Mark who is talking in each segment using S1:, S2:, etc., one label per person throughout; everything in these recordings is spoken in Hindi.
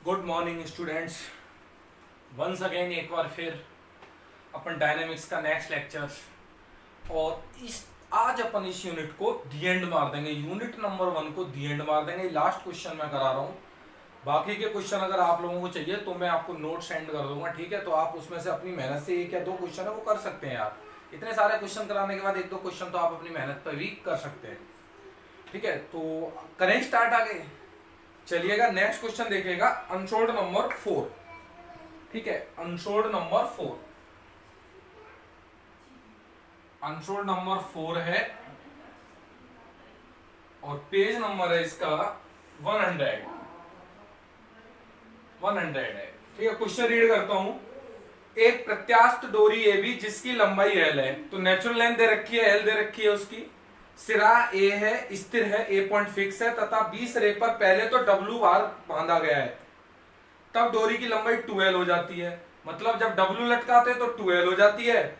S1: Good morning students. Once again एक बार फिर अपन डायनेमिक्स का नेक्स्ट लेक्चर। और इस आज अपन इस यूनिट को दी एंड मार देंगे। यूनिट नंबर 1 को दी एंड मार देंगे। लास्ट क्वेश्चन मैं करा रहा हूँ। बाकी के क्वेश्चन अगर आप लोगों को चाहिए तो मैं आपको नोट सेंड कर दूंगा, ठीक है। तो आप उसमें से अपनी मेहनत से एक या दो क्वेश्चन है वो कर सकते हैं यार। इतने सारे क्वेश्चन कराने के बाद एक दो क्वेश्चन तो आप अपनी मेहनत पर भी कर सकते हैं, ठीक है। तो करें स्टार्ट आगे चलिएगा। नेक्स्ट क्वेश्चन देखिएगा, अनसोल्ड नंबर 4, ठीक है। अनसोल्ड नंबर 4, अनसोल्ड नंबर 4 है और पेज नंबर है इसका 100 है, ठीक है। क्वेश्चन रीड करता हूं। एक प्रत्यास्थ डोरी ए बी जिसकी लंबाई एल है, तो नेचुरल लेंथ दे रखी है, एल दे रखी है उसकी। सिरा ए है, स्थिर है, ए पॉइंट फिक्स है तथा 20 रे पर पहले तो डब्ल्यू बार बांधा गया है, तब डोरी की लंबाई 2l हो जाती है। मतलब जब डब्ल्यू लटकाते हैं तो 2l हो जाती है।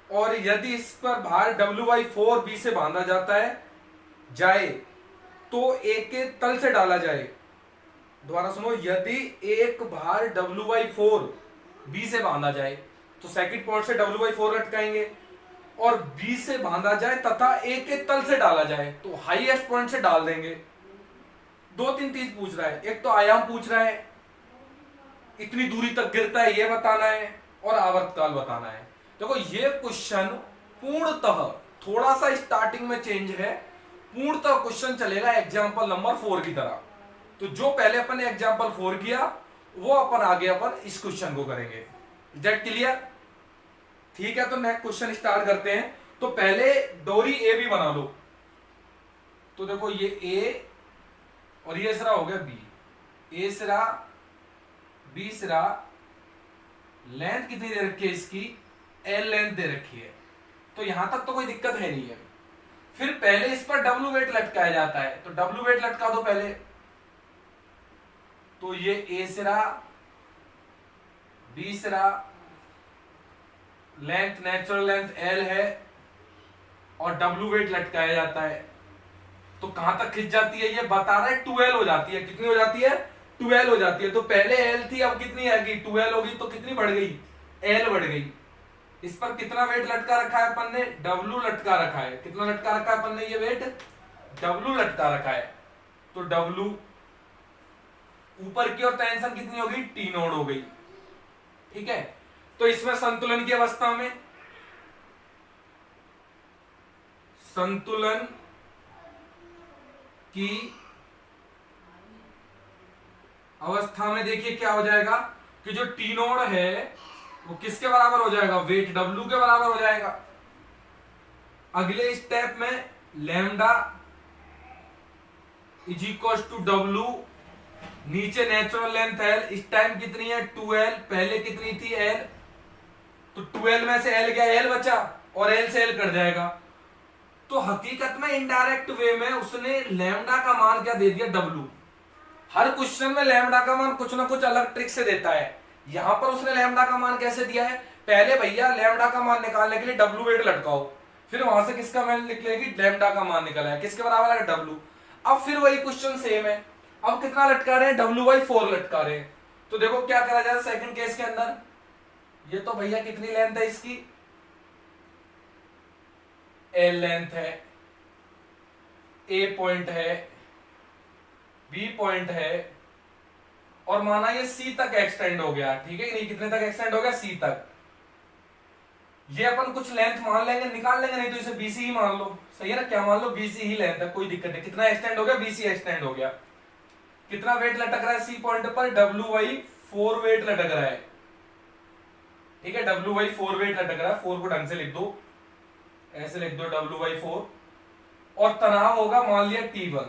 S1: और यदि इस पर भार W/4 बी से बांधा जाता है जाए तो ए के तल से डाला जाए। दोबारा सुनो, यदि एक भार W/4 बी से बांधा जाए तो सेकंड पॉइंट से W/4 लटकाएंगे और बी से बांधा जाए तथा ए के तल से डाला जाए तो हाईएस्ट पॉइंट से डाल देंगे। दो तीन चीज पूछ रहा है, एक तो आयाम पूछ रहा है, इतनी दूरी तक गिरता है ये बताना है, और आवर्तकाल बताना है। देखो ये क्वेश्चन पूर्णतः, थोड़ा सा स्टार्टिंग में चेंज है, पूर्णतः क्वेश्चन चलेगा एग्जाम्पल नंबर 4 की तरह। तो जो पहले अपन ने एग्जाम्पल 4 किया वो अपन आगे अपन इस क्वेश्चन को करेंगे। That clear? ठीक है, तो नेक्स्ट क्वेश्चन स्टार्ट करते हैं। तो पहले डोरी ए भी बना लो। तो देखो ये ए और ये सिरा हो गया बी, ए सिरा बी सिरा, लेंथ कितनी दे रखी है इसकी, एल लेंथ दे रखी है। तो यहां तक तो कोई दिक्कत है नहीं है। फिर पहले इस पर डब्ल्यू वेट लटकाया जाता है, तो डब्ल्यू वेट लटका दो पहले। तो ये ए सिरा बी सिरा, लेंथ नेचुरल लेंथ एल है और डब्ल्यू वेट लटकाया जाता है। तो कहां तक खिंच जाती है ये बता रहा है, 2l हो जाती है। कितनी हो जाती है? 2l हो जाती है। तो पहले l थी, अब कितनी आएगी? 2l होगी। तो कितनी बढ़ गई? l बढ़ गई। इस पर कितना वेट लटका रखा है अपन ने? W लटका रखा है। कितना लटका रखा है अपन ने? ये वेट W लटका रखा है। तो W ऊपर की ओर टेंशन कितनी होगी? T नोड हो गई, ठीक है। तो इसमें संतुलन की अवस्था में, संतुलन की अवस्था में देखिए क्या हो जाएगा कि जो टी नोड है वो किसके बराबर हो जाएगा? वेट डब्ल्यू के बराबर हो जाएगा। अगले स्टेप में lambda is equal to W, नीचे नेचुरल लेंथ एल, इस टाइम कितनी है? 2l, पहले कितनी थी? l। तो 2l में से l गया, l बचा और l से l कट जाएगा। तो हकीकत में इनडायरेक्ट वे में उसने लैम्डा का मान क्या दे दिया? W। हर क्वेश्चन में लैम्डा का मान कुछ ना कुछ अलग ट्रिक से देता है। यहां पर उसने लैम्डा का मान कैसे दिया है? पहले भैया लैम्डा का मान निकालने के लिए डब्ल्यू वेट लटकाओ, फिर वहां से किसका मान निकलेगी? लैम्डा का मान निकला है, किसके बराबर है? डब्ल्यू। अब फिर वही क्वेश्चन सेम है, अब कितना लटका रहे हैं? W/4 लटका रहे हैं। तो देखो क्या करा जाए सेकंड केस के अंदर। ये तो भैया कितनी लेंथ है इसकी? एल लेंथ है, ए पॉइंट है, बी पॉइंट है, और माना ये सी तक एक्सटेंड हो गया, ठीक है। नहीं, कितने तक एक्सटेंड हो गया? सी तक। ये अपन कुछ लेंथ मान लेंगे, निकाल लेंगे, नहीं तो इसे बीसी ही मान लो, सही है ना? क्या मान लो? बीसी ही लेंथ है, कोई दिक्कत नहीं। कितना एक्सटेंड हो गया? बीसी एक्सटेंड हो गया। कितना वेट लटक रहा है सी पॉइंट पर? W/4 वेट लटक रहा है, ठीक है। W/4 वेट लटक रहा है। 4 को ढंग से लिख दो, ऐसे लिख दो W/4। और तनाव होगा मान लिया T1।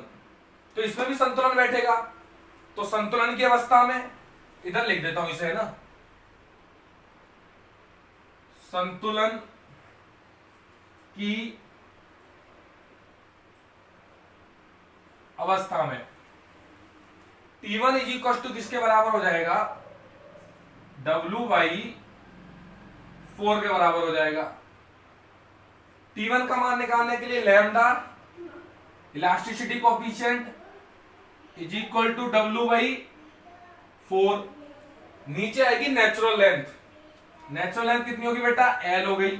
S1: तो इसमें भी संतुलन बैठेगा। तो संतुलन की अवस्था में इधर लिख देता हूं इसे, है ना। संतुलन की अवस्था में T1 इज इक्वल टू किसके बराबर हो जाएगा? W/4 के बराबर हो जाएगा। T1 का मान निकालने के लिए lambda elasticity coefficient is equal to W/4 4, नीचे आएगी नेचुरल लेंथ। नेचुरल लेंथ कितनी होगी बेटा, एल हो गई।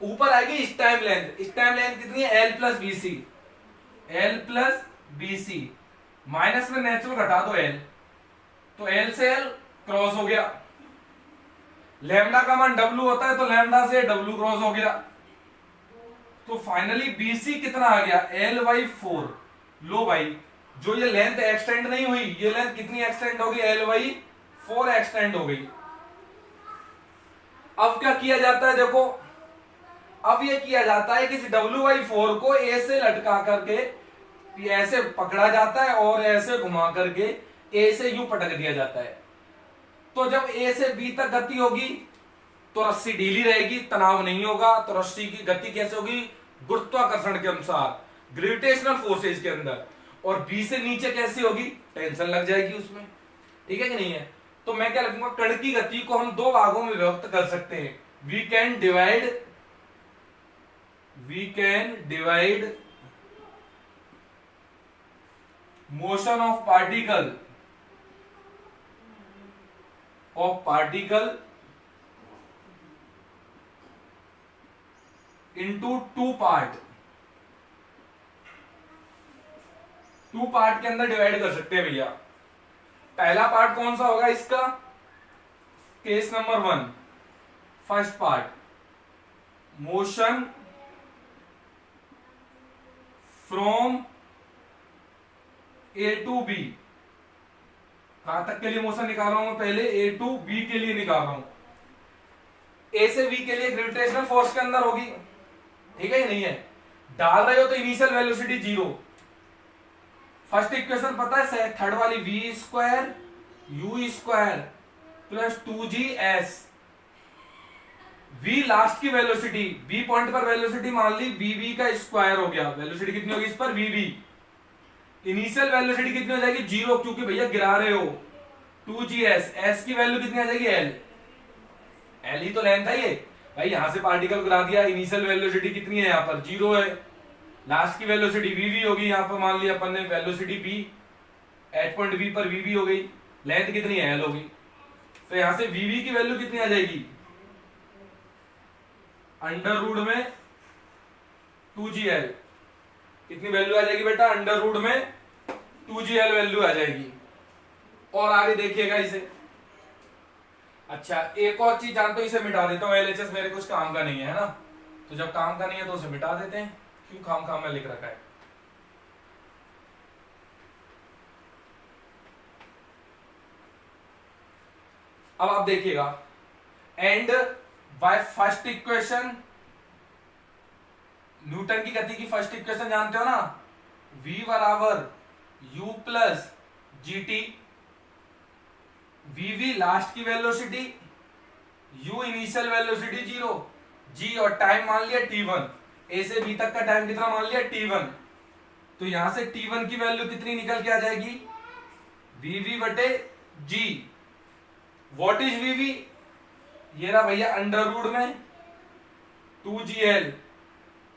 S1: ऊपर आएगी स्टैम्प लेंथ। स्टैम्प लेंथ कितनी है, L plus BC. L plus BC minus में नेचुरल घटा दो एल, तो एल से एल क्रॉस हो गया। लैम्डा का मान डब्लू होता है, तो लैम्डा से डब्लू क्रॉस हो गया। तो फाइनली बीसी कितना आ गया, एल बाई 4। लो भाई, जो ये लेंथ एक्सटेंड नहीं हुई, ये लेंथ कितनी एक्सटेंड होगी, एल बाई 4 एक्सटेंड हो गई। अब क्या किया जाता है, देखो अब ये किया जाता है कि W/4 को ए से लटका करके ऐसे पकड़ा जाता है और ऐसे घुमा करके ए से यू पटक दिया जाता है। तो जब ए से बी तक गति होगी तो रस्सी ढीली रहेगी, तनाव नहीं होगा। तो रस्सी की गति कैसे होगी, गुरुत्वाकर्षण के अनुसार, ग्रेविटेशनल फोर्सेज के अंदर। और बी से नीचे कैसे होगी, टेंशन लग जाएगी उसमें, ठीक है कि नहीं है। तो मैं क्या लिखूंगा, कण की गति को हम दो भागों में विभक्त कर सकते हैं। We can divide motion of particle into two part. Two part के अंदर डिवाइड कर सकते हैं भैया। पहला पार्ट कौन सा होगा इसका, case number 1, first part, motion from A to B. कहां तक के लिए मोशन निकाल रहा हूं मैं, पहले ए टू बी के लिए निकाल रहा हूं। ए से बी के लिए ग्रेविटेशनल फोर्स के अंदर होगी, ठीक है या नहीं है। डाल रहे हो तो इनिशियल वेलोसिटी 0। फर्स्ट इक्वेशन पता है, थर्ड वाली, v square u square plus 2gs। v last की वेलोसिटी, b पॉइंट पर वेलोसिटी मान ली vv का स्क्वायर हो गया। वेलोसिटी कितनी होगी इस पर, vv। इनिशियल वेलोसिटी कितनी हो जाएगी, 0, क्योंकि भैया गिरा रहे हो। 2gs, s की वैल्यू कितनी आ जाएगी, l ही तो लेंथ है ये भाई। यहां से पार्टिकल गिरा दिया, इनिशियल वेलोसिटी कितनी है, यहां पर 0 है। लास्ट की वेलोसिटी vv होगी, यहां पर मान लिया अपन ने velocity b, at point b पर vv हो गई। लेंथ कितनी है, l होगी। तो यहां से vv की वैल्यू कितनी आ जाएगी, अंडर रूट में 2gl। कितनी वैल्यू आ जाएगी बेटा, अंडर रूट में 2gl वैल्यू आ जाएगी। और आगे देखिएगा इसे। अच्छा, एक और चीज जानते हो, इसे मिटा देता हूं। एलएचएस मेरे कुछ काम का नहीं है ना, तो जब काम का नहीं है तो उसे मिटा देते हैं, क्यों खाम में लिख रखा है। अब आप देखिएगा, and by first equation, Newton की गति की फर्स्ट इक्वेशन जानते हो ना, v बराबर u plus g t. vv last की velocity, u initial velocity 0, g और टाइम मान लिया t1। a से b तक का टाइम कितना मान लिया, t1। तो यहां से t1 की वैल्यू कितनी निकल के आ जाएगी, vv बटे g। व्हाट इज vv, ये रहा भैया अंडर रूट में 2gl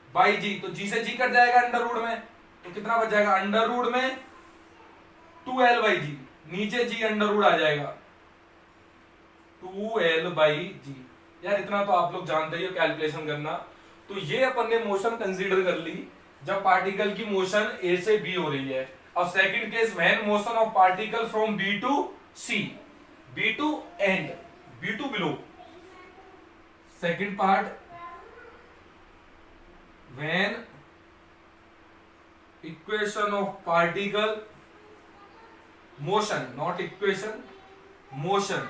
S1: बाई g। तो g से g कट जाएगा अंडर रूट में, तो कितना बच जाएगा, अंडर रूट में 2l बाई g। नीचे g अंडर रूट आ जाएगा, 2l बाई जी। यार इतना तो आप लोग जानते ही हो कैलकुलेशन करना। तो ये अपन ने मोशन कंसीडर कर ली जब पार्टिकल की मोशन ए से बी हो रही है। अब second case, when motion of particle from B to C, B to end, B to below. Second part, when equation of particle motion, not equation, motion,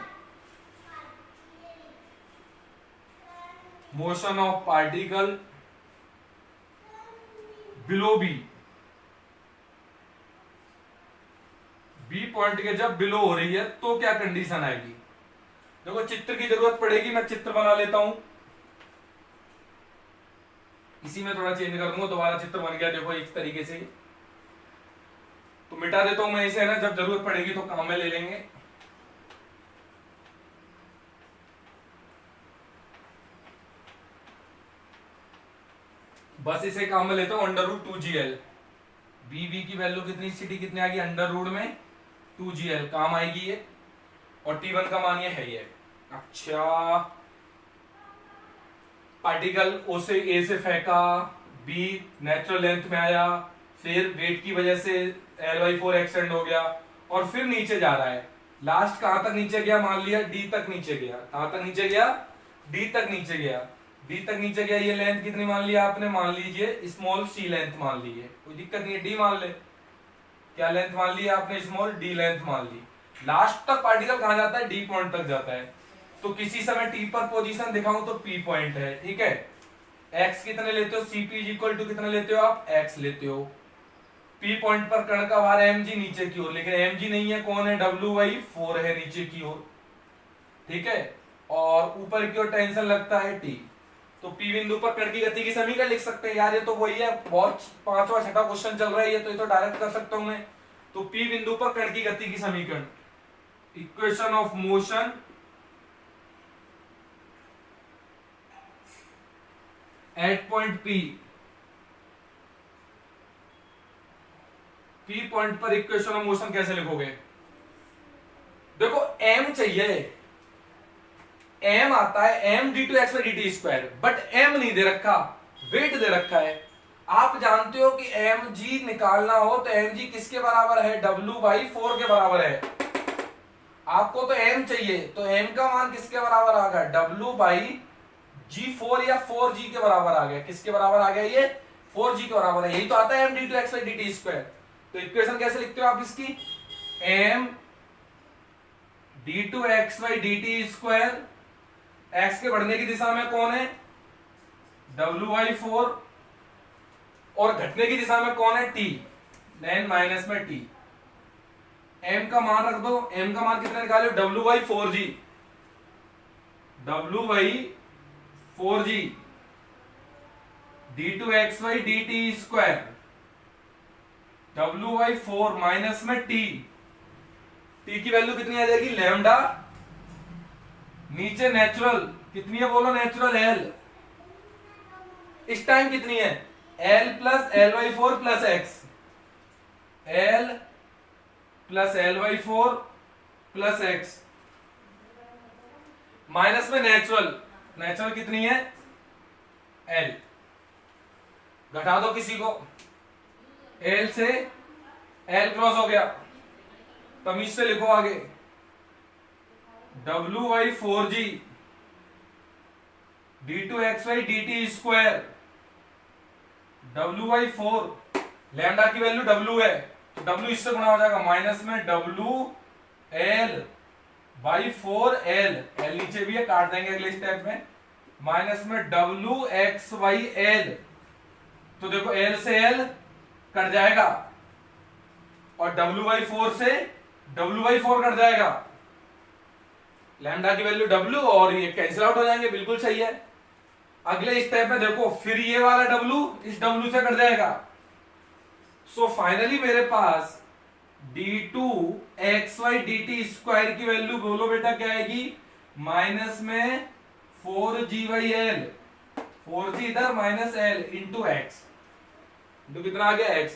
S1: motion of particle below B, B point के जब बिलो हो रही है तो क्या कंडीशन आएगी। देखो चित्र की जरूरत पड़ेगी, मैं चित्र बना लेता हूं, इसी में थोड़ा चेंज कर दूंगा। दोबारा चित्र बन गया, देखो इस तरीके से। तो मिटा देता हूं मैं इसे, है ना, जब जरूरत पड़ेगी तो काम में ले लेंगे। बस इसे काम में लेता हूं, अंडर रूट 2gl। bv की वैल्यू कितनी, सिटी कितनी आ गई, अंडर रूट में 2gl, काम आएगी ये। और T1 का मान ये है ये। अच्छा, पार्टिकल O से A से फेंका, B नेचुरल लेंथ में आया, फिर वेट की वजह से L/4 एक्सटेंड हो गया और फिर नीचे जा रहा है। लास्ट कहां तक नीचे गया? मान लिया D तक नीचे गया। कहां तक नीचे गया? D तक नीचे गया। D तक नीचे गया। ये लेंथ कितनी मान लिया आपने? मान लीजिए स्मॉल c लेंथ मान ली है, कोई दिक्कत नहीं है, D मान ले। क्या लेंथ मान ली आपने? स्मॉल d लेंथ मान ली। लास्ट तक पार्टिकल कहां जाता है? D पॉइंट तक जाता है। तो किसी समय T पर पोजीशन दिखाऊं तो P पॉइंट है, ठीक है। x कितने लेते हो? Cp इक्वल टू कितने लेते हो आप? x लेते हो। P पॉइंट पर कण का भार mg नीचे की ओर, लेकिन mg नहीं है, कौन है? W/4 है नीचे की ओर, ठीक है। और ऊपर की ओर टेंशन लगता है T। तो P बिंदु पर कण की गति की समीकरण लिख सकते हैं यार, ये तो वही है, बहुत पांचवा छठा क्वेश्चन चल रहा है ये तो, डायरेक्ट कर सकता हूं मैं। तो P बिंदु पर कण की गति की समीकरण, equation of motion at point P point पर इक्वेशन ऑफ मोशन कैसे लिखोगे? देखो m चाहिए, m आता है m d2x/dt², बट m नहीं दे रखा, वेट दे रखा है। आप जानते हो कि mg निकालना हो तो mg किसके बराबर है? W/4 के बराबर है। आपको तो m चाहिए, तो m का मान किसके बराबर आ गया? W/g4 या 4g के बराबर आ गया। किसके बराबर आ गया? ये 4g के बराबर है। यही तो आता है m d2x/dt²। तो इक्वेशन कैसे लिखते हो आप इसकी? m d2x/dt², x के बढ़ने की दिशा में कौन है? W/4, और घटने की दिशा में कौन है? T, n माइनस में T। m का मान रख दो, m का मान कितना निकाले? W/4g, W/4g d2x/dt², W/4 minus में T। T की वैल्यू कितनी आ जाएगी? लैम्डा, नीचे नेचुरल कितनी है बोलो? Natural L। इस टाइम कितनी है? L plus L/4 plus x, L plus L/4 plus x, minus में नेचुरल, नेचुरल कितनी है? L। घटा दो किसी को, L से L क्रॉस हो गया, तमीज से लिखो आगे। W/4g d2x/dt², W/4, लैम्डा की वैल्यू W है, तो W इससे गुणा हो जाएगा, माइनस में WL/4L, L नीचे भी है, काट देंगे अगले स्टेप में, माइनस में WX/L। तो देखो L से L कट जाएगा और W/4 से W/4 कट जाएगा, लैम्डा की वैल्यू W और ये कैंसिल आउट हो जाएंगे, बिल्कुल सही है। अगले स्टेप में देखो, फिर ये वाला W इस W से कट जाएगा। सो फाइनली मेरे पास d2x/dt² की वैल्यू बोलो बेटा क्या आएगी? माइनस में 4g/L, 4g इधर माइनस L इंटू x, तो कितना आ गया? x।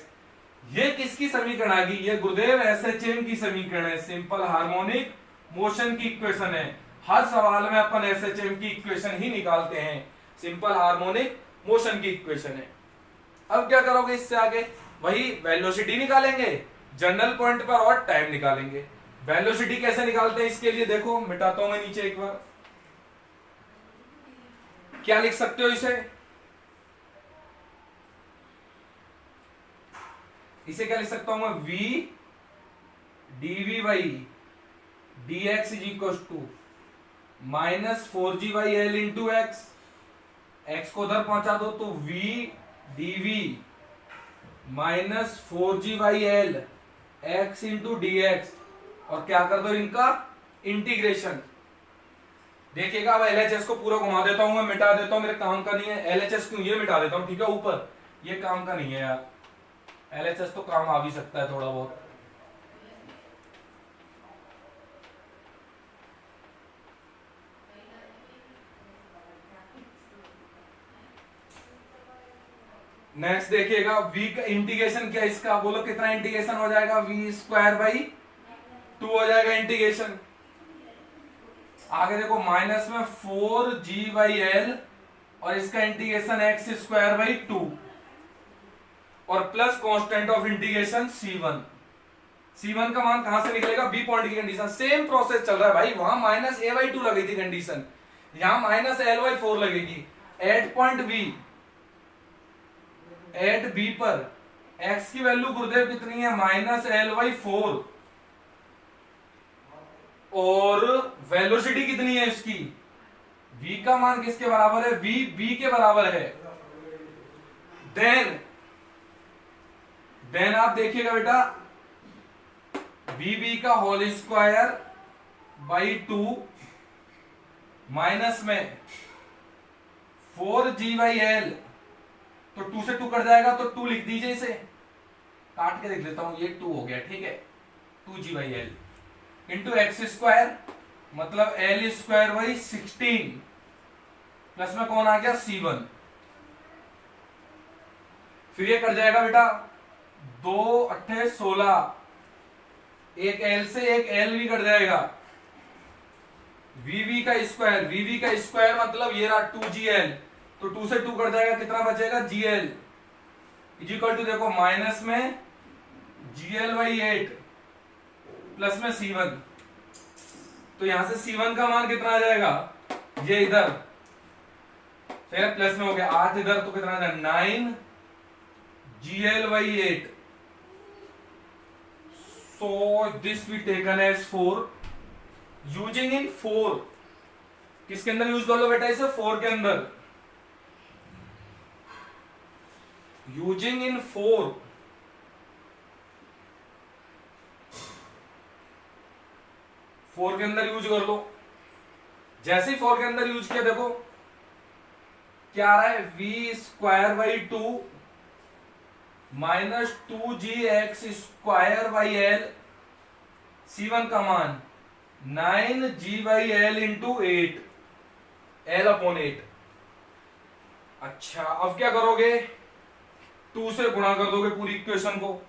S1: ये किसकी समीकरण आ गई? ये गुरुदेव SHM की समीकरण है, सिंपल हार्मोनिक मोशन की इक्वेशन है। हर सवाल में अपन SHM की इक्वेशन ही निकालते हैं, सिंपल हार्मोनिक मोशन की इक्वेशन है। अब क्या करोगे इससे आगे? वही वेलोसिटी निकालेंगे जनरल पॉइंट पर और टाइम निकालेंगे। वेलोसिटी कैसे निकालते हैं इसके लिए देखो, मिटाता हूं मैं नीचे एक बार। क्या लिख सकते हो इसे? इसे क्या लिख सकता हूं मैं? v dv/dx is equal to minus 4g/L into x, x को उधर पहुंचा दो तो v dv minus 4g/L x into dx, और क्या कर दो इनका इंटीग्रेशन। देखिएगा अब LHS को पूरा घुमा देता हूं मैं, मिटा देता हूं, मेरे काम का नहीं है। LHS क्यों? ये मिटा देता हूं, ठीक है, ऊपर ये काम का नहीं है यार, LHS तो काम आ भी सकता है थोड़ा बहुत। नेक्स्ट देखिएगा, v का इंटीग्रेशन क्या इसका बोलो, कितना इंटीग्रेशन हो जाएगा? v² बाई 2 हो जाएगा इंटीग्रेशन। आगे देखो माइनस में 4g/l और इसका इंटीग्रेशन x² 2 और plus constant of integration c1। c1 का मान कहां से निकलेगा? बी पॉइंट की कंडीशन। सेम प्रोसेस चल रहा है भाई, वहां -a/2 लगी थी कंडीशन, यहां -l/4 लगेगी। At point B, at B पर x की वैल्यू गुरुदेव कितनी है? -l/4 और वेलोसिटी कितनी है इसकी? v का मान किसके बराबर है? v b के बराबर है। देन आप देखिएगा बेटा, vb का होल स्क्वायर बाई 2 माइनस में 4g/l, तो 2 से 2 कट जाएगा तो 2 लिख दीजिए, इसे काट के देख लेता हूं, ये 2 हो गया, ठीक है। 2g/l इंटू x², मतलब l²/16 प्लस में कौन आ गया? c1। फिर ये कट जाएगा बेटा, 2 8 16, एक l से एक l भी कट जाएगा। vv का स्क्वायर मतलब ये रहा 2gl, तो 2 से 2 कट जाएगा, कितना बचेगा? gl इक्वल टू देखो माइनस में gl/8 प्लस में c1, तो यहां से c1 का मान कितना आ जाएगा? ये इधर फिर प्लस में हो गया 8 इधर, तो कितना आ जाएगा? 9 gl/8। So this we taken as 4 using in 4। किसके अंदर यूज कर लो बेटा इसे? 4 के अंदर। यूजिंग इन 4, फोर के अंदर यूज कर लो। जैसे ही 4 के अंदर यूज किया, देखो क्या आ रहा है? v²/2 माइनस 2gx²/l, c1 का मान 9g/l इंटू 8, l/8। अच्छा, अब क्या करोगे? 2 से गुणा कर दोगे पूरी इक्वेशन को।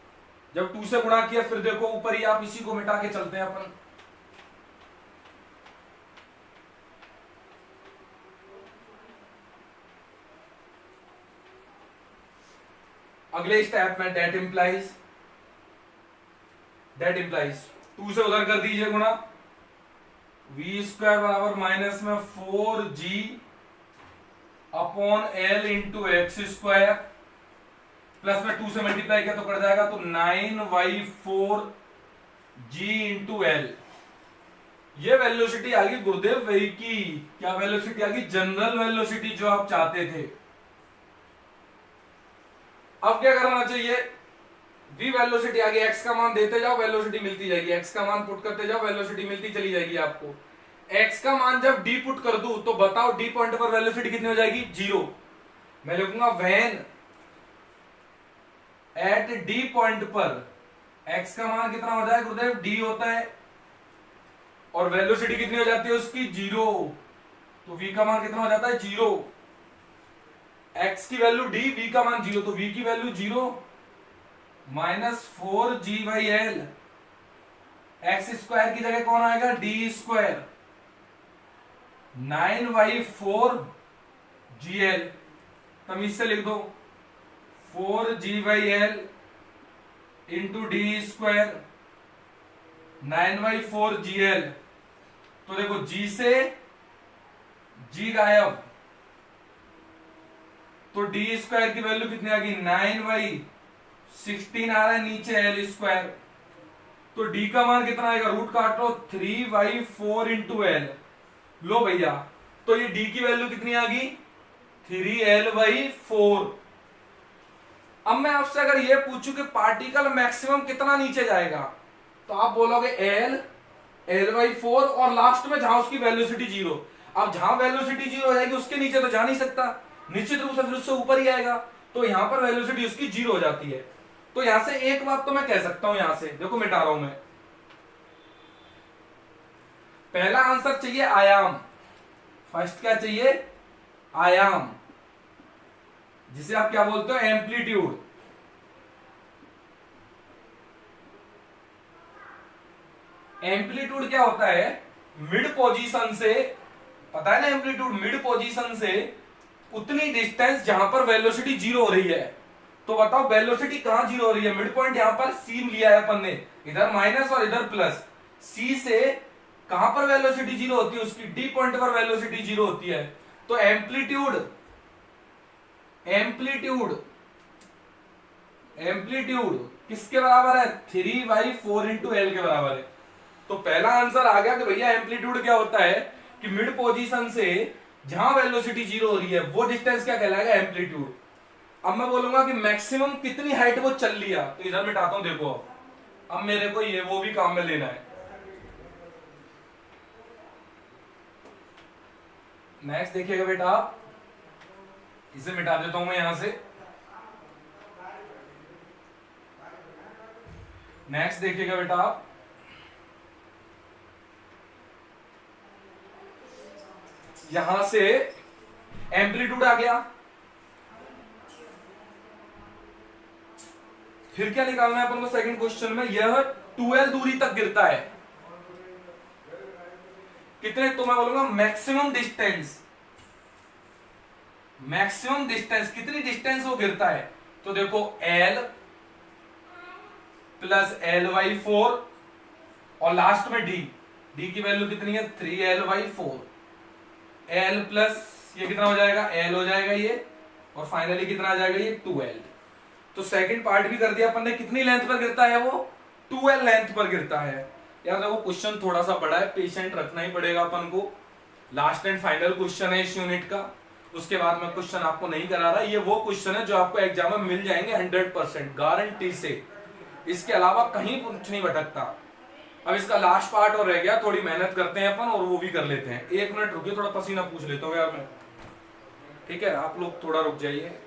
S1: जब 2 से गुणा किया, फिर देखो ऊपर ही आप इसी को मिटा के चलते हैं अपन। अगले स्टेप में डेट इंप्लाइज 2 से उधर कर दीजिए गुणा, v² बराबर माइनस में 4g/l इंटू x² प्लस में 2 से मल्टीप्लाई किया तो कर जाएगा, तो 9y4g इंटू l। ये वेलोसिटी आ गई गुरुदेव वही की। क्या वेलोसिटी आ गई? जनरल वेलोसिटी, जो आप चाहते थे। अब क्या करना चाहिए? v वेलोसिटी आ गई, x का मान देते जाओ, वेलोसिटी मिलती जाएगी, x का मान पुट करते जाओ, वेलोसिटी मिलती चली जाएगी आपको। x का मान जब d पुट कर दूं, तो बताओ d पॉइंट पर वेलोसिटी कितनी हो जाएगी? 0। मैं लिखूंगा व्हेन एट d पॉइंट पर x का मान कितना हो जाए गुरुदेव? d होता है, और वेलोसिटी कितनी हो जाती है उसकी? 0। तो v का मान कितना हो जाता है? 0। x की वैल्यू d, v का मान 0, तो v की वैल्यू 0 माइनस 4g/l, x² की जगह कौन आएगा? d², 9y4gl, तमीज से लिख दो 4g/l इंटू d², 9y4gl। तो देखो g से g गायब, तो d² की वैल्यू कितनी आ गई? 9y16 आ रहा है नीचे l², तो d का मान कितना आएगा? रूट काट लो, 3y4 इंटू l। लो भैया, तो ये d की वैल्यू कितनी आ गई? 3l/4। अब मैं आपसे अगर ये पूछूं कि पार्टिकल मैक्सिमम कितना नीचे जाएगा, तो आप बोलोगे l/4 और लास्ट में जहां उसकी वेलोसिटी 0। अब जहां वेलोसिटी 0 हो जाएगी, उसके नीचे तो जा नहीं सकता, निश्चित रूप से फिर उससे ऊपर ही आएगा, तो यहां पर वेलोसिटी उसकी 0 हो जाती है। तो यहां से एक बात तो मैं कह सकता हूं, यहां से देखो मिटा रहा हूं मैं। पहला आंसर चाहिए आयाम, फर्स्ट क्या चाहिए? आयाम, जिसे आप क्या बोलते हो? एम्पलीट्यूड। एम्पलीट्यूड क्या होता है? मिड पोजीशन से, पता है ना एम्पलीट्यूड, मिड पोजीशन से उतनी डिस्टेंस जहां पर वेलोसिटी जीरो हो रही है। तो बताओ वेलोसिटी कहां जीरो हो रही है? मिड पॉइंट यहां पर सी लिया है अपन ने, इधर माइनस और इधर प्लस। सी से कहां पर वेलोसिटी जीरो होती है? उसकी डी पॉइंट पर वेलोसिटी जीरो होती है। तो एम्पलीट्यूड एम्पलीट्यूड एम्पलीट्यूड किसके बराबर है? 3/4 इंटू एल के बराबर है। तो पहला आंसर आ गया कि भैया एम्पलीट्यूड क्या होता है कि मिड पोजीशन से जहां वेलोसिटी जीरो हो रही है वो डिस्टेंस क्या कहलाएगा? एम्पलीट्यूड। अब मैं बोलूंगा कि मैक्सिमम कितनी हाइट वो चल लिया, तो इधर मिटाता हूं, देखो अब मेरे को ये वो भी काम में लेना है। नेक्स्ट देखिएगा बेटा, आप इसे मिटा देता हूं मैं यहां से। नेक्स्ट देखिएगा बेटा आप, यहां से एम्पलीट्यूड आ गया, फिर क्या निकालना है अपन को सेकंड क्वेश्चन में? यह 12 दूरी तक गिरता है, कितने? तो मैं बोलूंगा मैक्सिमम डिस्टेंस, मैक्सिमम डिस्टेंस कितनी डिस्टेंस वो गिरता है? तो देखो L प्लस L/4 और लास्ट में D की वैल्यू कितनी है? 3L/4। L प्लस ये कितना हो जाएगा? L हो जाएगा ये, और फाइनली कितना आ जाएगा? ये 2L। तो सेकंड पार्ट भी कर दिया अपन ने। कितनी लेंथ पर गिरता है वो? 2L लेंथ पर गिरता है। यार देखो क्वेश्चन थोड़ा सा बड़ा है, पेशेंट रखना ही पड़ेगा अपन को। लास्ट एंड फाइनल क्वेश्चन है इस यूनिट का, उसके बाद मैं क्वेश्चन आपको नहीं करा रहा। ये वो क्वेश्चन है जो आपको एग्जाम में मिल जाएंगे 100% गारंटी से, इसके अलावा कहीं कुछ नहीं भटकता। अब इसका लास्ट पार्ट और रह गया, थोड़ी मेहनत करते हैं अपन और वो भी कर लेते हैं। 1 मिनट रुकिए, थोड़ा पसीना पूछ लेता हूँ यार मैं, ठीक है? आप लोग थोड़ा रुक जाइए।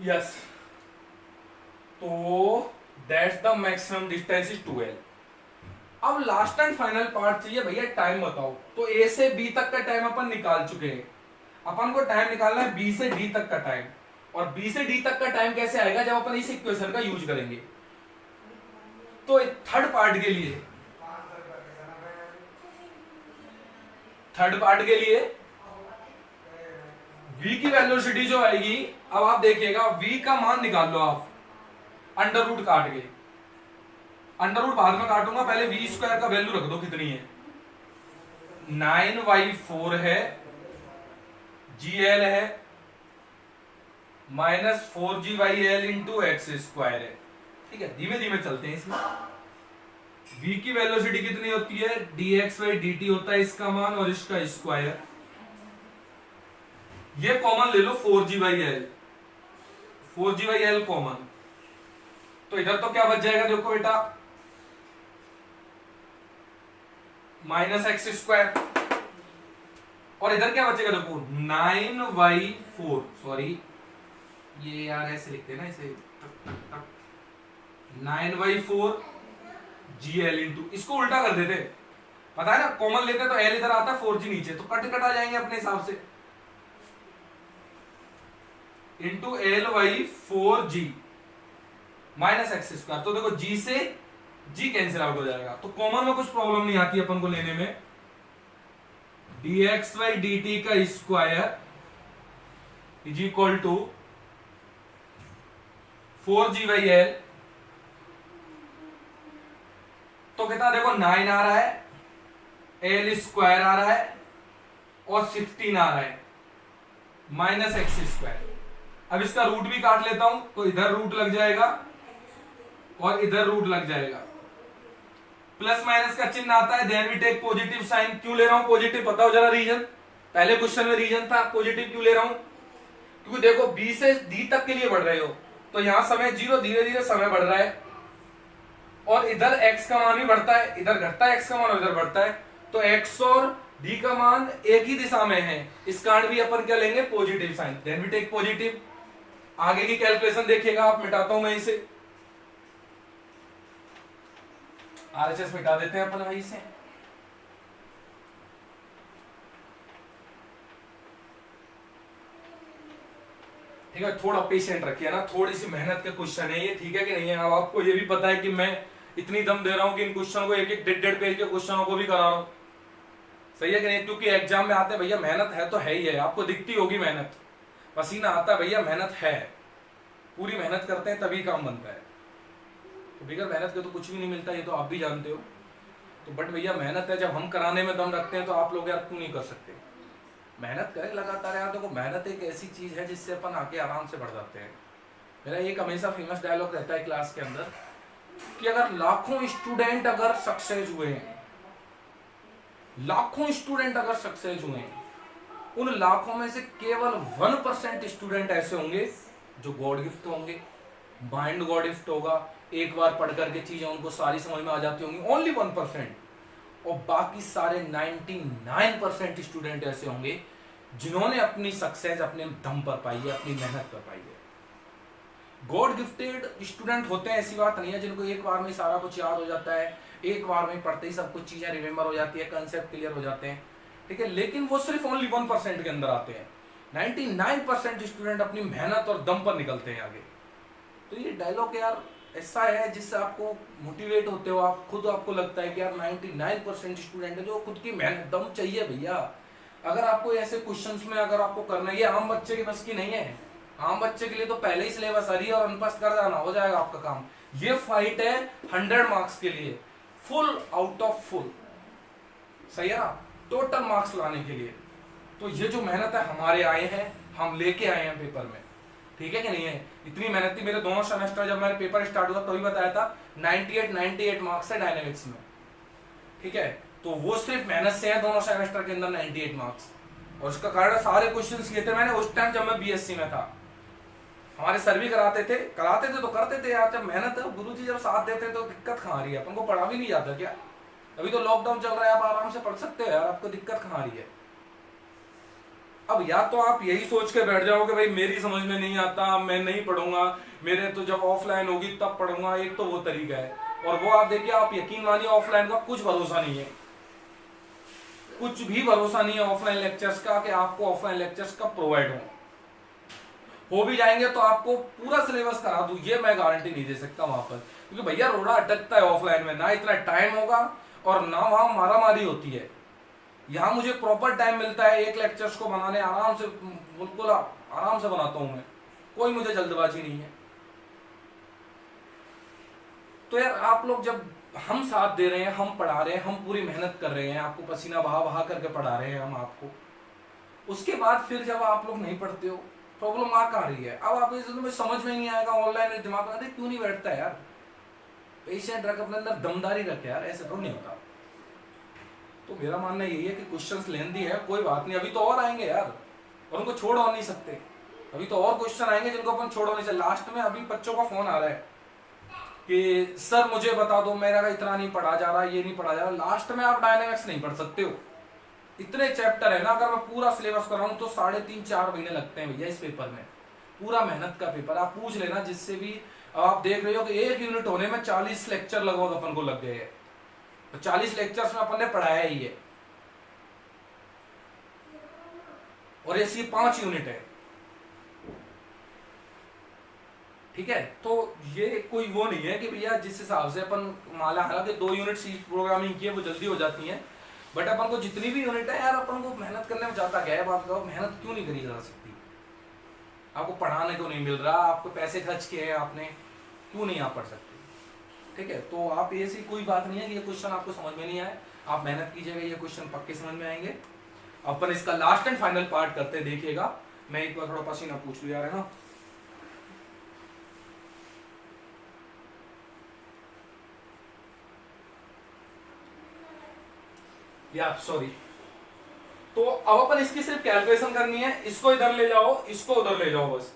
S1: यस, तो that's the maximum distance is 2L। अब लास्ट एंड फाइनल पार्ट चाहिए भैया, टाइम बताओ। तो A से B तक का टाइम अपन निकाल चुके हैं, अपन को टाइम निकालना है B से D तक का टाइम। और B से D तक का टाइम कैसे आएगा? जब अपन इस इक्वेशन का यूज करेंगे। तो थर्ड पार्ट के लिए, V की वेलोसिटी जो आएगी, अब आप देखिएगा V का मान निकाल लो आप अंडर रूट काट के। अंडर रूट बाद में काटूंगा, पहले V² का वैल्यू रख दो कितनी है? 9/4 है, GL है, माइनस 4G/L इंटू x² है। ठीक है, धीमे धीमे चलते हैं इसमें। V की वेलोसिटी कितनी होती है? dx/dt होता है इसका मान, और इसका स्क्वायर। ये कॉमन ले लो 4G/L, 4G/L कॉमन। तो इधर तो क्या बच जाएगा? देखो बेटा, -x², और इधर क्या बचेगा? देखो 9/4, सॉरी ये यार ऐसे लिखते हैं ना इसे, 9/4 GL इंटू, इसको उल्टा कर देते, पता है ना, कॉमन लेते तो L इधर आता, 4G नीचे, तो कट कट आ जाएंगे अपने हिसाब से, इंटू L/4G माइनस x²। तो देखो G से G कैंसिल आउट हो जाएगा, तो कॉमन में कुछ प्रॉब्लम नहीं आती अपन को लेने में। dx/dt का square is equal to 4G/L। तो कितना? देखो 9 आ रहा है, L² आ रहा है, और 16 आ रहा है, माइनस x²। अब इसका रूट भी काट लेता हूं, तो इधर रूट लग जाएगा और इधर रूट लग जाएगा। प्लस माइनस का चिन्ह आता है, then we take positive sign. क्यों ले रहा हूं पॉजिटिव? बताओ जरा रीजन। पहले क्वेश्चन में रीजन था, पॉजिटिव क्यों ले रहा हूं? क्योंकि देखो B से D तक के लिए बढ़ रहे हो, तो यहां समय 0, धीरे धीरे समय बढ़ रहा है, और इधर x का मान भी बढ़ता है, इधर घटता है x का मान और इधर बढ़ता है, तो x और D का मान एक ही दिशा में है, इस कारण भी अपन क्या लेंगे? Positive sign. Then we take positive. आगे की कैलकुलेशन देखिएगा आप, मिटाता हूं मैं इसे, RHS मिटा देते हैं अपन भाई से। ठीक है, थोड़ा पेशेंट रखिए ना, थोड़ी सी मेहनत के क्वेश्चन है ये, ठीक है कि नहीं है। अब आपको ये भी पता है कि मैं इतनी दम दे रहा हूं कि इन क्वेश्चन को एक एक डेढ़ पेज के क्वेश्चनों को भी करा रहा हूं, सही है कि नहीं, क्योंकि एग्जाम में आते हैं भैया, मेहनत है तो है ही है, आपको दिखती होगी मेहनत, पसीना आता है भैया, मेहनत है, पूरी मेहनत करते हैं तभी काम बनता है, तो बगैर मेहनत के तो कुछ भी नहीं मिलता, ये तो आप भी जानते हो। तो बट भैया मेहनत है, जब हम कराने में दम रखते हैं तो आप लोग यार क्यों नहीं कर सकते, मेहनत करें लगातार यार। देखो मेहनत एक ऐसी चीज है जिससे अपन आके आराम से बढ़ जाते हैं। मेरा एक हमेशा फेमस डायलॉग रहता है क्लास के अंदर कि अगर लाखों स्टूडेंट अगर सक्सेस हुए हैं, लाखों स्टूडेंट अगर सक्सेस हुए हैं, उन लाखों में से केवल 1% स्टूडेंट ऐसे होंगे जो गॉड गिफ्ट होंगे, माइंड गॉड गिफ्ट होगा, एक बार पढ़ करके चीजें उनको सारी समझ में आ जाती होंगी, ओनली 1%। और बाकी सारे 99% स्टूडेंट ऐसे होंगे जिन्होंने अपनी सक्सेस अपने दम पर पाई है, अपनी मेहनत पर पाई है। गॉड गिफ्टेड स्टूडेंट होते हैं, ऐसी बात नहीं है, जिनको एक बार में सारा कुछ याद हो जाता है, एक बार में पढ़ते ही सब कुछ चीजें रिमेंबर हो जाती है, कंसेप्ट क्लियर हो जाते हैं, ठीक है, लेकिन वो सिर्फ ओनली 1% के अंदर आते हैं। 99% स्टूडेंट अपनी मेहनत और दम पर निकलते हैं आगे। तो ये डायलॉग यार ऐसा है जिससे आपको मोटिवेट होते हो, आप खुद, आपको लगता है कि यार 99% स्टूडेंट है जो खुद की मेहनत, दम चाहिए भैया। अगर आपको ऐसे क्वेश्चंस में अगर आपको करना है, ये आम बच्चे के बस की नहीं है, आम बच्चे के लिए तो पहले ही सिलेबस हरी और अनपढ़ कर जाना हो जाएगा आपका काम। ये फाइट है 100 मार्क्स के लिए, फुल आउट ऑफ फुल, सही है ना, टोटल मार्क्स लाने के लिए। तो ये जो मेहनत है हमारे आए हैं, हम लेके आए हैं पेपर में, ठीक है कि नहीं है। इतनी मेहनत थी मेरे दोनों सेमेस्टर, जब मेरे पेपर स्टार्ट हुआ तभी बताया था 98 मार्क्स है डायनेमिक्स में, ठीक है, तो वो सिर्फ मेहनत से है दोनों सेमेस्टर के अंदर 98 मार्क्स। और उसका कारण सारे क्वेश्चंस किए थे मैंने उस टाइम जब मैं बीएससी में था। हमारे सर भी कराते थे तो करते थे यार, जब मेहनत है, गुरुजी जब साथ देते तो दिक्कत कहाँ आ रही है, अपन को पढ़ा भी नहीं जाता क्या? अभी तो लॉकडाउन चल रहा है, आप आराम से पढ़ सकते हो यार, आपको दिक्कत कहाँ आ रही है? अब या तो आप यही सोच के बैठ जाओगे भाई मेरी समझ में नहीं आता, मैं नहीं पढ़ूंगा, मेरे तो जब ऑफलाइन होगी तब पढ़ूंगा, एक तो वो तरीका है। और वो आप देखिए, आप यकीन मानिए ऑफलाइन का कुछ भरोसा नहीं है, कुछ भी भरोसा नहीं है ऑफलाइन लेक्चर्स का कि आपको ऑफलाइन लेक्चर्स कब प्रोवाइड हो भी जाएंगे तो आपको पूरा सिलेबस करा दूं, ये मैं गारंटी नहीं दे सकता वहां पर, क्योंकि भैया रोड़ा अटकता है ऑफलाइन में, ना इतना टाइम होगा और ना वहां मारामारी होती है। यहाँ मुझे प्रॉपर टाइम मिलता है एक लेक्चर्स को बनाने, आराम से, बिल्कुल आराम से बनाता हूं मैं, कोई मुझे जल्दबाजी नहीं है। तो यार आप लोग, जब हम साथ दे रहे हैं, हम पढ़ा रहे हैं, हम पूरी मेहनत कर रहे हैं, आपको पसीना बहा बहा करके पढ़ा रहे हैं हम आपको, उसके बाद फिर जब आप लोग नहीं पढ़ते हो, प्रॉब्लम आ कहाँ रही है? अब आप में समझ में नहीं आएगा, ऑनलाइन दिमाग में क्यों नहीं बैठता है यार? पेशेंट रख, अपने अंदर दमदारी रखे यार, ऐसे तो नहीं होता। तो मेरा मानना यही है कि क्वेश्चंस लेंदी है, कोई बात नहीं, अभी तो और आएंगे यार, और उनको छोड़ और नहीं सकते, अभी तो और क्वेश्चन आएंगे जिनको अपन छोड़ नहीं सकते। लास्ट में अभी बच्चों का फोन आ रहा है कि सर मुझे बता दो, मेरा इतना नहीं पढ़ा जा रहा, ये नहीं पढ़ा जा रहा। लास्ट में आप डायनेमिक्स नहीं पढ़ सकते हो, इतने चैप्टर है ना, अगर मैं पूरा सिलेबस कर रहा हूँ तो 3.5-4 महीने लगते हैं भैया इस पेपर में, पूरा मेहनत का पेपर। आप पूछ लेना जिससे भी, आप देख रहे हो कि एक यूनिट होने में 40 लेक्चर लगभग अपन को लग गए हैं, तो 40 लेक्चर्स में अपन ने पढ़ाया ही है, और ऐसी 5 यूनिट है, ठीक है। तो ये कोई वो नहीं है कि भैया जिस हिसाब से अपन माला, हालांकि 2 यूनिट सी प्रोग्रामिंग की है वो जल्दी हो जाती है, बट अपन को जितनी भी यूनिट है यार, अपन को मेहनत करने में जाता गया है। बात करो, मेहनत क्यों नहीं करी जा सकती? आपको पढ़ाने को नहीं मिल रहा, आपको पैसे खर्च किए हैं आपने, क्यों नहीं आप पढ़ सकते? ठीक है, तो आप ऐसी कोई बात नहीं है कि ये क्वेश्चन आपको समझ में नहीं आए, आप मेहनत कीजिएगा, ये क्वेश्चन पक्के समझ में आएंगे। अपन इसका लास्ट एंड फाइनल पार्ट करते हैं, देखिएगा। मैं एक बार थोड़ा पसीना पूछ लूं यार, है ना। यार सॉरी, तो अब अपन इसकी सिर्फ कैलकुलेशन करनी है, इसको इधर ले जाओ, इसको उधर ले जाओ, बस।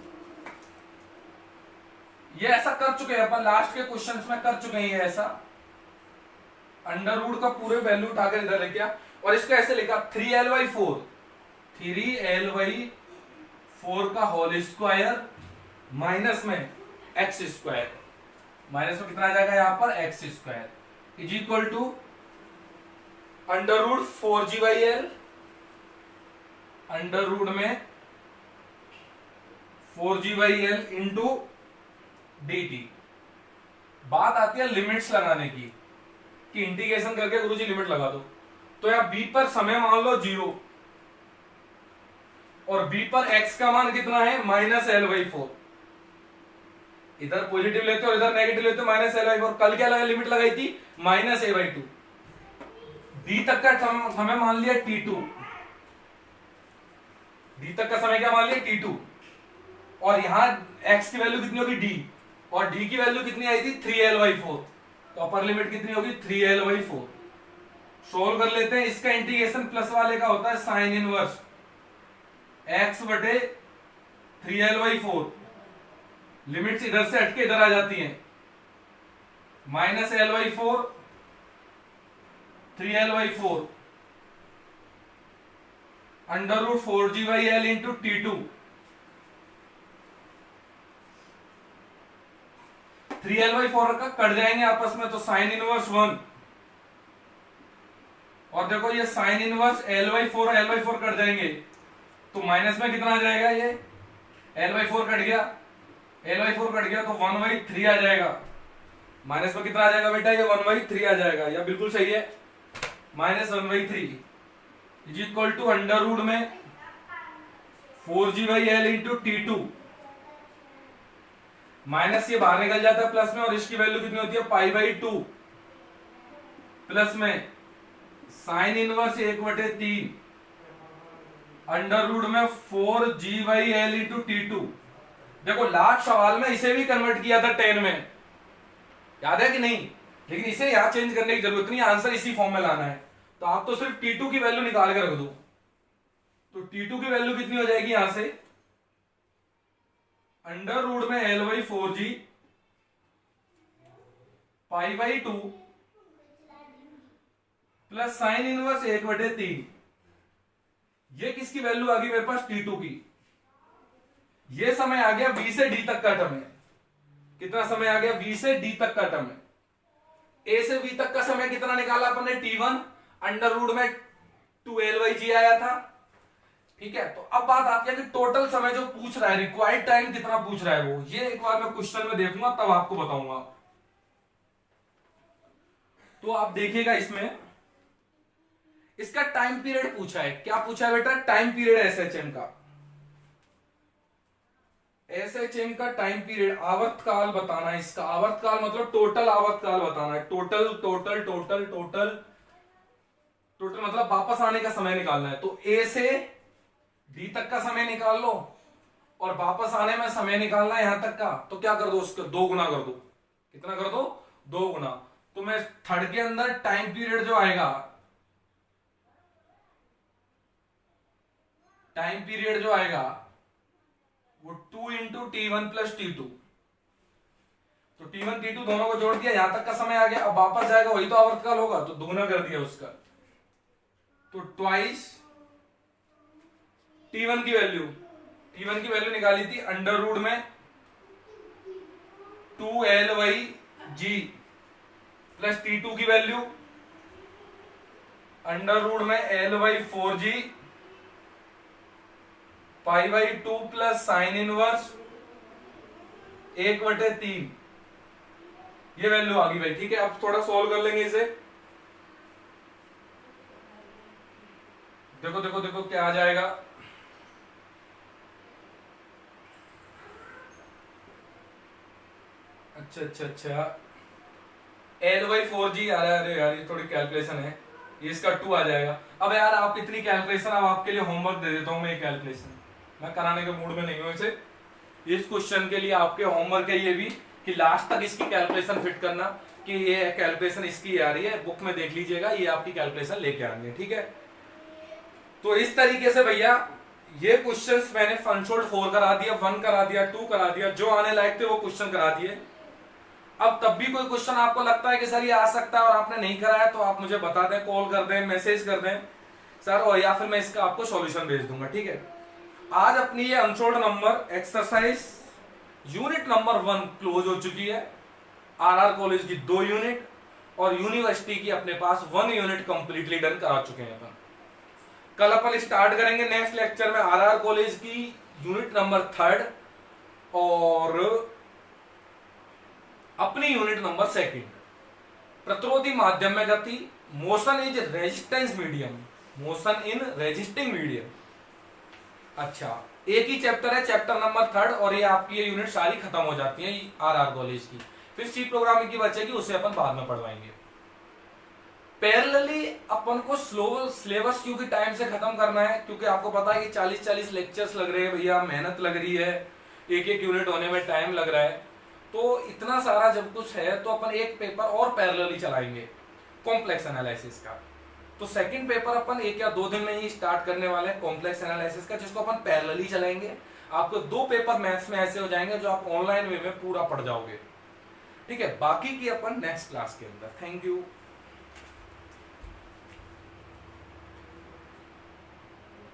S1: ये ऐसा कर चुके हैं अपन, लास्ट के क्वेश्चंस में कर चुके हैं ये ऐसा। अंडर रूट का पूरे वैल्यू उठाकर इधर लेके आ, और इसको ऐसे लिखा 3l/4, 3l/4 का होल स्क्वायर माइनस में एक्स स्क्वायर, माइनस में कितना आ जाएगा यहाँ पर x square, is equal to under root 4g/l, under root में 4g/l इंटू dt। बात आती है लिमिट्स लगाने की कि इंटीग्रेशन करके गुरुजी लिमिट लगा दो। तो यहाँ b पर समय मान लो 0 और b पर x का मान कितना है -l/4। इधर पॉजिटिव लेते हो इधर नेगेटिव लेते हो -l/4। कल क्या लगा लिमिट लगाई थी -a/2। b तक का समय मान लिया t2। d तक का समय क्या मान लिया t2 और यहां x की वैल्यू कितनी होगी d और d की वैल्यू कितनी आई थी 3l/4। तो अपर लिमिट कितनी होगी 3l/4। सोल्व कर लेते हैं। इसका इंटीग्रेशन प्लस वाले का होता है साइन इनवर्स x बटे 3l/4। लिमिट्स इधर से हटके इधर आ जाती हैं -l/4 3l/4 √4g/l into t2। 3l/4 का कट जाएंगे आपस में तो साइन इनवर्स 1 और देखो ये sine inverse l/4 l/4 cut जाएंगे तो माइनस में कितना आ जाएगा ये l/4 कट गया l/4 कट गया तो 1/3 आ जाएगा। माइनस में कितना आ जाएगा बेटा ये 1/3 आ जाएगा। या बिल्कुल सही है -1/3 is equal to under root में 4g/l इंटू t2। माइनस ये बाहर निकल जाता है प्लस में और इसकी वैल्यू कितनी होती है π/2 प्लस में साइन इनवर्स 1/3 अंडर रूट में 4g/l इंटू t2। देखो लास्ट सवाल में इसे भी कन्वर्ट किया था 10 में, याद है कि नहीं? लेकिन इसे यहां चेंज करने की जरूरत नहीं, आंसर इसी फॉर्म में लाना है। तो आप तो सिर्फ t2 की वैल्यू निकाल के रख दो। तो t2 की वैल्यू कितनी हो जाएगी यहां से अंडर रूट में l/4g π/2 प्लस साइन इनवर्स 1/3। ये किसकी वैल्यू आ गई मेरे पास t2 की। ये समय आ गया v से d तक का टर्म है। कितना समय आ गया v से d तक का टर्म है। a से v तक का समय कितना निकाला अपन ने t1 अंडर रूट में 2l/g आया था। ठीक है, तो अब बात आती है कि टोटल समय जो पूछ रहा है रिक्वायर्ड टाइम कितना पूछ रहा है वो, ये एक बार मैं क्वेश्चन में देखूंगा तब आपको बताऊंगा। तो आप देखिएगा इसमें इसका टाइम पीरियड पूछा है। क्या पूछा है बेटा? टाइम पीरियड एसएचएम का। एसएचएम का टाइम पीरियड आवर्तकाल बताना है इसका। आवर्तकाल मतलब टोटल आवर्तकाल बताना है। Total total total total total मतलब वापस आने का समय निकालना है। तो ए से डी तक का समय निकाल लो और वापस आने में समय निकालना है यहां तक का। तो क्या कर दो उसका 2 गुना कर दो। कितना कर दो? 2 गुना। तो मैं थर्ड के अंदर टाइम पीरियड जो आएगा, टाइम पीरियड जो आएगा वो 2 इंटू t1 प्लस t2। तो t1 t2 दोनों को जोड़ दिया, यहां तक का समय आ गया। अब वापस जाएगा वही तो आवर्तकाल होगा, तो दोगुना कर दिया उसका। तो ट्वाइस t1 की वैल्यू निकाली थी अंडर रूट में 2l/g प्लस t2 की वैल्यू अंडर रूट में l/4g π/2 प्लस साइन इनवर्स 1/3। ये वैल्यू आ गई भाई। ठीक है, अब थोड़ा सॉल्व कर लेंगे इसे। देखो देखो देखो क्या आ जाएगा। अच्छा l/4g आ रहा है। अरे यार ये थोड़ी कैलकुलेशन है, ये इसका 2 आ जाएगा। अब यार आप इतनी कैलकुलेशन, अब आपके लिए होमवर्क दे देता हूं मैं। ये कैलकुलेशन मैं कराने के मूड में नहीं हूं इसे। इस क्वेश्चन के लिए आपके होमवर्क है ये भी कि लास्ट तक इसकी कैलकुलेशन फिट करना कि ये कैलकुलेशन इसकी आ रही है। बुक में देख लीजिएगा, ये आपकी कैलकुलेशन लेके आएंगे। ठीक है, तो इस तरीके से भैया ये क्वेश्चंस मैंने अनसोल्ड 4 करा दिया, 1 करा दिया, 2 करा दिया। जो आने लायक थे वो क्वेश्चन करा दिए। अब तब भी कोई क्वेश्चन आपको लगता है कि सर ये आ सकता है और आपने नहीं कराया, तो आप मुझे बता दें, कॉल कर दें, मैसेज कर दें सर, और या फिर मैं इसका आपको सॉल्यूशन भेज दूंगा। ठीक है, आज अपनी ये unsold number exercise unit number 1 close हो चुकी है। आरआर कॉलेज की 2 यूनिट और यूनिवर्सिटी की अपने पास 1 यूनिट कंप्लीटली डन करा चुके हैं अपन। कल अपन स्टार्ट करेंगे नेक्स्ट लेक्चर में आरआर कॉलेज की यूनिट नंबर 3 और अपनी यूनिट नंबर सेकंड, प्रतिरोधी माध्यम में गति, motion is resistance medium, motion in resisting medium. अच्छा, एक ही चैप्टर है, चैप्टर नंबर थर्ड, और ये आपकी ये यूनिट सारी खत्म हो जाती है आरआर कॉलेज की। फिर सी प्रोग्रामिंग की बचेगी, उसे अपन बाद में पढ़वाएंगे। पैरेलली अपन को स्लो सिलेबस क्योंकि टाइम से खत्म करना है, क्योंकि आपको पता है कि 40-40 लेक्चर्स लग रहे हैं भैया, मेहनत लग रही है, एक एक यूनिट होने में टाइम लग रहा है। तो इतना सारा जब कुछ है तो अपन एक पेपर और पैरेलली चलाएंगे कॉम्प्लेक्स एनालिसिस का। तो सेकंड पेपर अपन 1 या 2 दिन में ही स्टार्ट करने वाले हैं कॉम्प्लेक्स एनालिसिस का, जिसको अपन पैरेलली चलाएंगे। आपको 2 पेपर मैथ्स में ऐसे हो जाएंगे जो आप ऑनलाइन वे में पूरा पढ़ जाओगे। ठीक है, बाकी की अपन नेक्स्ट क्लास के अंदर। Thank you.